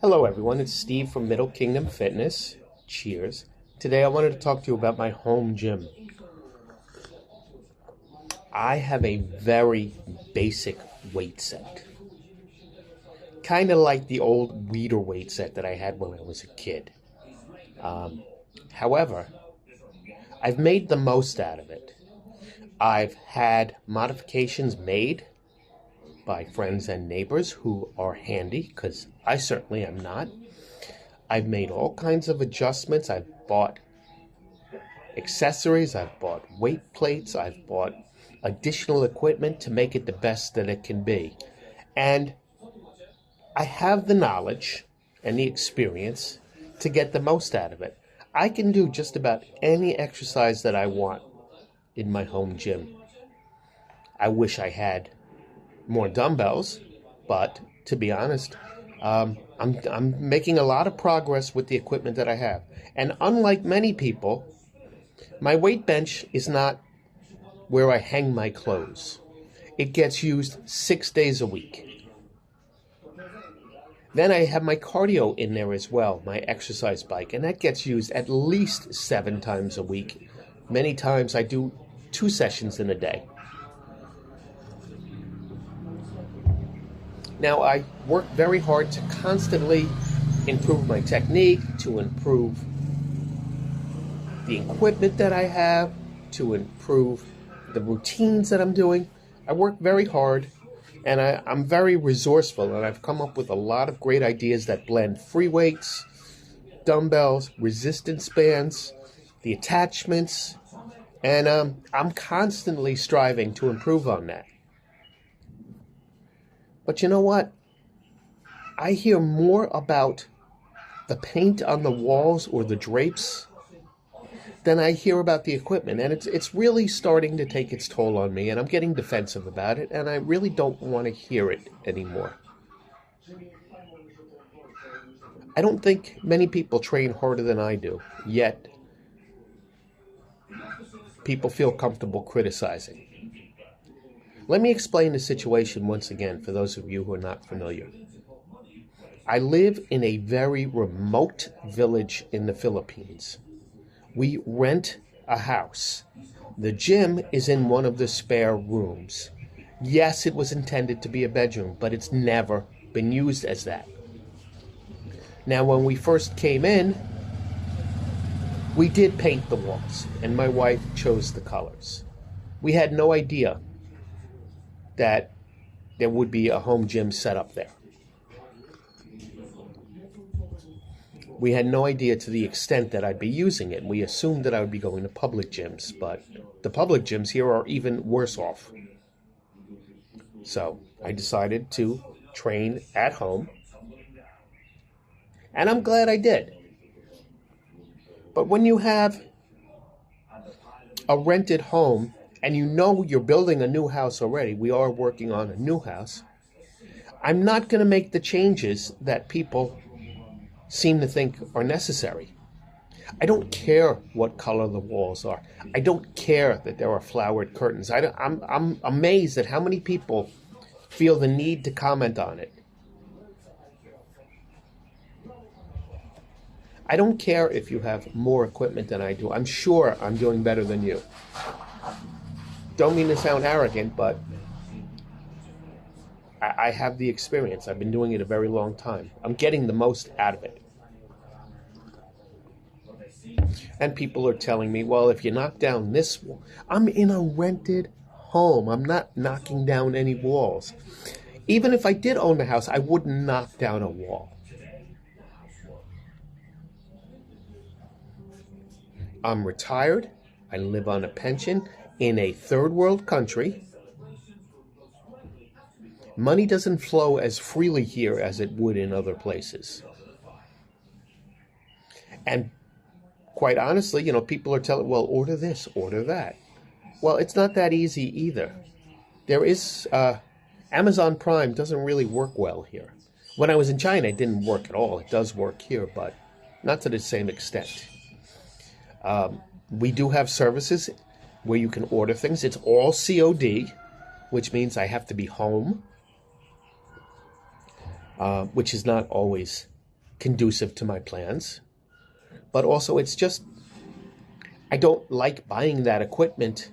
Hello everyone, it's Steve from Middle Kingdom Fitness. Cheers. Today I wanted to talk to you about my home gym. I have a very basic weight set. Kind of like the old Weeder weight set that I had when I was a kid. However, I've made the most out of it. I've had modifications made by friends and neighbors who are handy, because I certainly am not. I've made all kinds of adjustments. I've bought accessories, I've bought weight plates, I've bought additional equipment to make it the best that it can be. And I have the knowledge and the experience to get the most out of it. I can do just about any exercise that I want in my home gym. I wish I had more dumbbells, but to be honest, I'm making a lot of progress with the equipment that I have. And unlike many people, my weight bench is not where I hang my clothes. It gets used 6 days a week. Then I have my cardio in there as well, my exercise bike, and that gets used at least 7 times a week. Many times I do 2 sessions in a day. Now, I work very hard to constantly improve my technique, to improve the equipment that I have, to improve the routines that I'm doing. I work very hard, and I'm very resourceful, and I've come up with a lot of great ideas that blend free weights, dumbbells, resistance bands, the attachments, and I'm constantly striving to improve on that. But you know what? I hear more about the paint on the walls or the drapes than I hear about the equipment. And it's really starting to take its toll on me, and I'm getting defensive about it, and I really don't want to hear it anymore. I don't think many people train harder than I do, yet people feel comfortable criticizing. Let me explain the situation once again for those of you who are not familiar. I live in a very remote village in the Philippines. We rent a house. The gym is in one of the spare rooms. Yes, it was intended to be a bedroom, but it's never been used as that. Now, when we first came in, we did paint the walls, and my wife chose the colors. We had no idea that there would be a home gym set up there. We had no idea to the extent that I'd be using it. We assumed that I would be going to public gyms, but the public gyms here are even worse off. So I decided to train at home, and I'm glad I did. But when you have a rented home, and you know you're building a new house already, we are working on a new house, I'm not going to make the changes that people seem to think are necessary. I don't care what color the walls are. I don't care that there are flowered curtains. I'm amazed at how many people feel the need to comment on it. I don't care if you have more equipment than I do. I'm sure I'm doing better than you. Don't mean to sound arrogant, but I have the experience. I've been doing it a very long time. I'm getting the most out of it. And people are telling me, well, if you knock down this wall, I'm in a rented home. I'm not knocking down any walls. Even if I did own a house, I wouldn't knock down a wall. I'm retired. I live on a pension in a third world country. Money doesn't flow as freely here as it would in other places. And quite honestly, people are telling, well, order this, order that. Well, it's not that easy either. There is, Amazon Prime doesn't really work well here. When I was in China, it didn't work at all. It does work here, but not to the same extent. We do have services where you can order things. It's all COD, which means I have to be home. which is not always conducive to my plans. But also, it's just, I don't like buying that equipment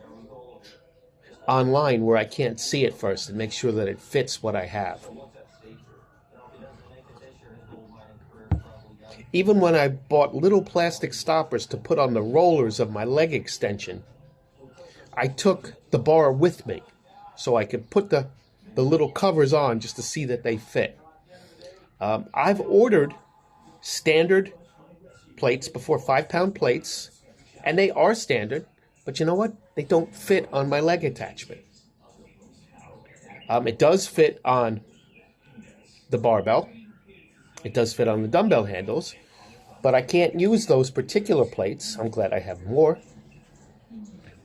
online where I can't see it first and make sure that it fits what I have. Even when I bought little plastic stoppers to put on the rollers of my leg extension, I took the bar with me so I could put the little covers on just to see that they fit. I've ordered standard plates before, 5-pound plates, and they are standard, but you know what? They don't fit on my leg attachment. It does fit on the barbell. It does fit on the dumbbell handles, but I can't use those particular plates. I'm glad I have more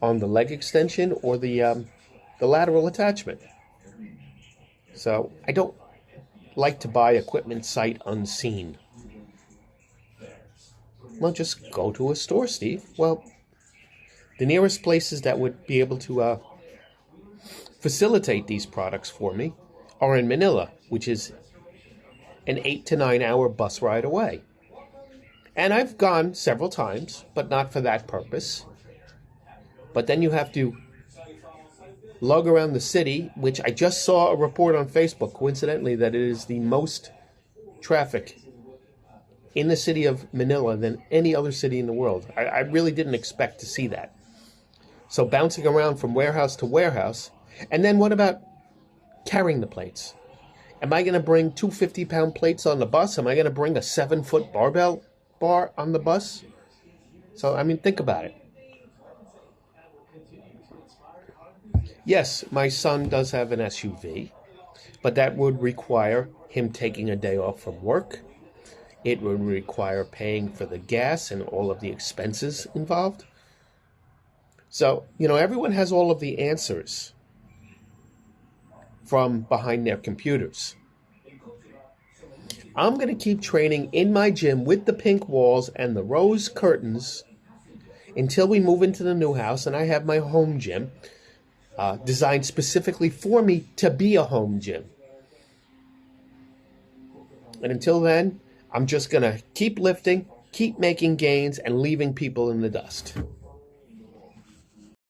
on the leg extension or the lateral attachment. So I don't like to buy equipment sight unseen. Well, just go to a store, Steve. Well, the nearest places that would be able to facilitate these products for me are in Manila, which is an 8 to 9 hour bus ride away. And I've gone several times, but not for that purpose. But then you have to lug around the city, which I just saw a report on Facebook, coincidentally, that it is the most traffic in the city of Manila than any other city in the world. I really didn't expect to see that. So bouncing around from warehouse to warehouse. And then what about carrying the plates? Am I going to bring 2 50-pound plates on the bus? Am I going to bring a 7-foot barbell bar on the bus? So, I mean, think about it. Yes, my son does have an SUV, but that would require him taking a day off from work. It would require paying for the gas and all of the expenses involved. So, everyone has all of the answers from behind their computers. I'm going to keep training in my gym with the pink walls and the rose curtains until we move into the new house and I have my home gym designed specifically for me to be a home gym. And until then, I'm just going to keep lifting, keep making gains, and leaving people in the dust.